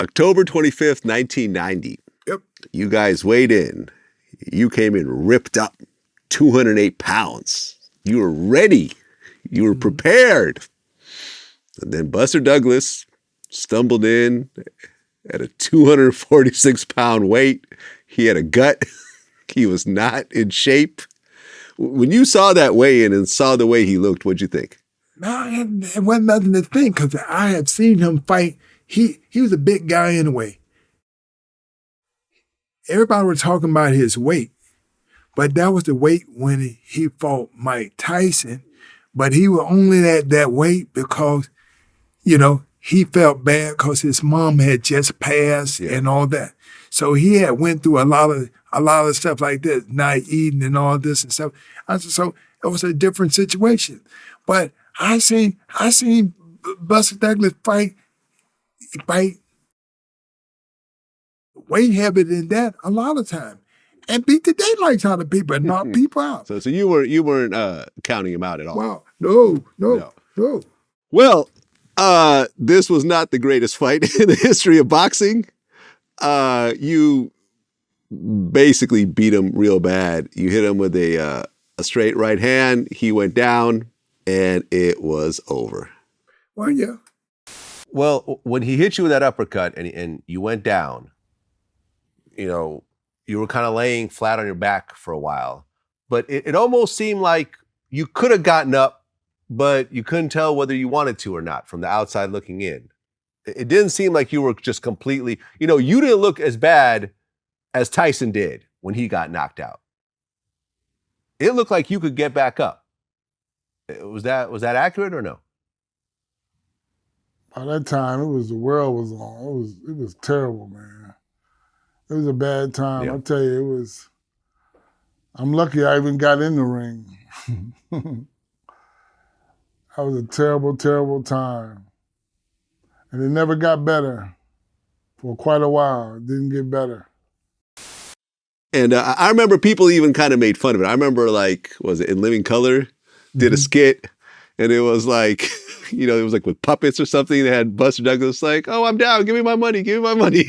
October 25th, 1990. Yep. You guys weighed in. You came in ripped up, 208 pounds. You were ready. You were prepared. And then Buster Douglas stumbled in at a 246-pound weight. He had a gut. He was not in shape. When you saw that weigh-in and saw the way he looked, what'd you think? No, it wasn't nothing to think because I had seen him fight. He was a big guy anyway. Everybody was talking about his weight, but that was the weight when he fought Mike Tyson. But he was only at that weight because, he felt bad because his mom had just passed and all that. So he had went through a lot of stuff like this, not eating and all this and stuff. So it was a different situation. But I seen Buster Douglas fight way heavier than that a lot of time, and beat the daylights out of people and knock people out. So you weren't counting him out at all. Wow, no. Well, this was not the greatest fight in the history of boxing. You basically beat him real bad. You hit him with a straight right hand. He went down, and it was over. Well, yeah. Well, when he hit you with that uppercut and you went down, you were kind of laying flat on your back for a while. But it almost seemed like you could have gotten up, but you couldn't tell whether you wanted to or not from the outside looking in. It didn't seem like you were just completely, you didn't look as bad as Tyson did when he got knocked out. It looked like you could get back up. Was that accurate or no? By that time, the world was on. It was terrible, man. It was a bad time. Yeah. I tell you, I'm lucky I even got in the ring. That was a terrible, terrible time. And it never got better for quite a while. It didn't get better. And I remember people even kind of made fun of it. I remember was it In Living Color did a skit, and it was like, it was like with puppets or something. They had Buster Douglas like, "Oh, I'm down. Give me my money. Give me my money."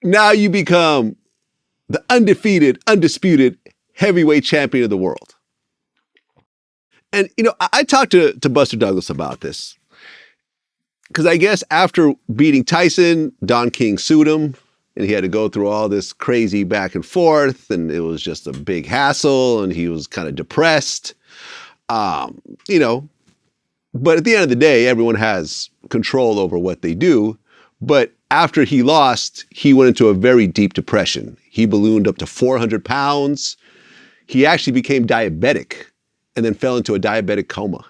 Now you become the undisputed heavyweight champion of the world. And, I talked to Buster Douglas about this because I guess after beating Tyson, Don King sued him and he had to go through all this crazy back and forth, and it was just a big hassle, and he was kind of depressed. But at the end of the day, everyone has control over what they do. But after he lost, he went into a very deep depression. He ballooned up to 400 pounds. He actually became diabetic and then fell into a diabetic coma.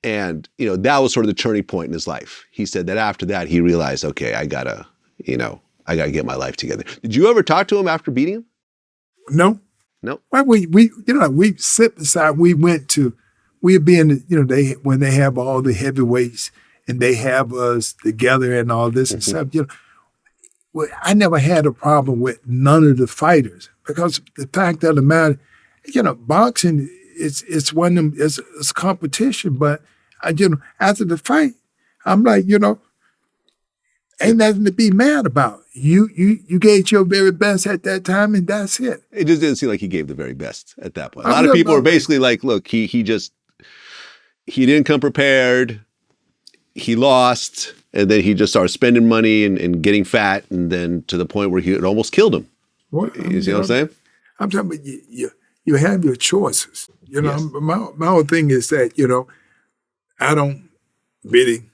And, that was sort of the turning point in his life. He said that after that, he realized, okay, I gotta get my life together. Did you ever talk to him after beating him? No. Well, we sit beside. We'd be in when they have all the heavyweights and they have us together and all this and stuff. Well, I never had a problem with none of the fighters because the fact of the matter, boxing it's one of them. It's competition, but after the fight, I'm like, ain't nothing to be mad about. You gave your very best at that time, and that's it. It just didn't seem like he gave the very best at that point. A lot of people were basically like, look, he didn't come prepared. He lost, and then he just started spending money and getting fat, and then to the point where it almost killed him. You see what I'm saying? I'm talking about you have your choices. Yes. My whole thing is that, I don't really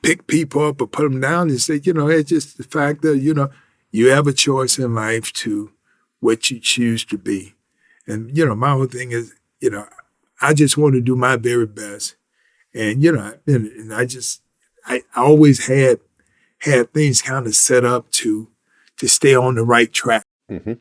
pick people up or put them down and say, it's just the fact that, you have a choice in life to what you choose to be. And, my whole thing is, I just want to do my very best. And, and I always had things kind of set up to stay on the right track. Mm-hmm.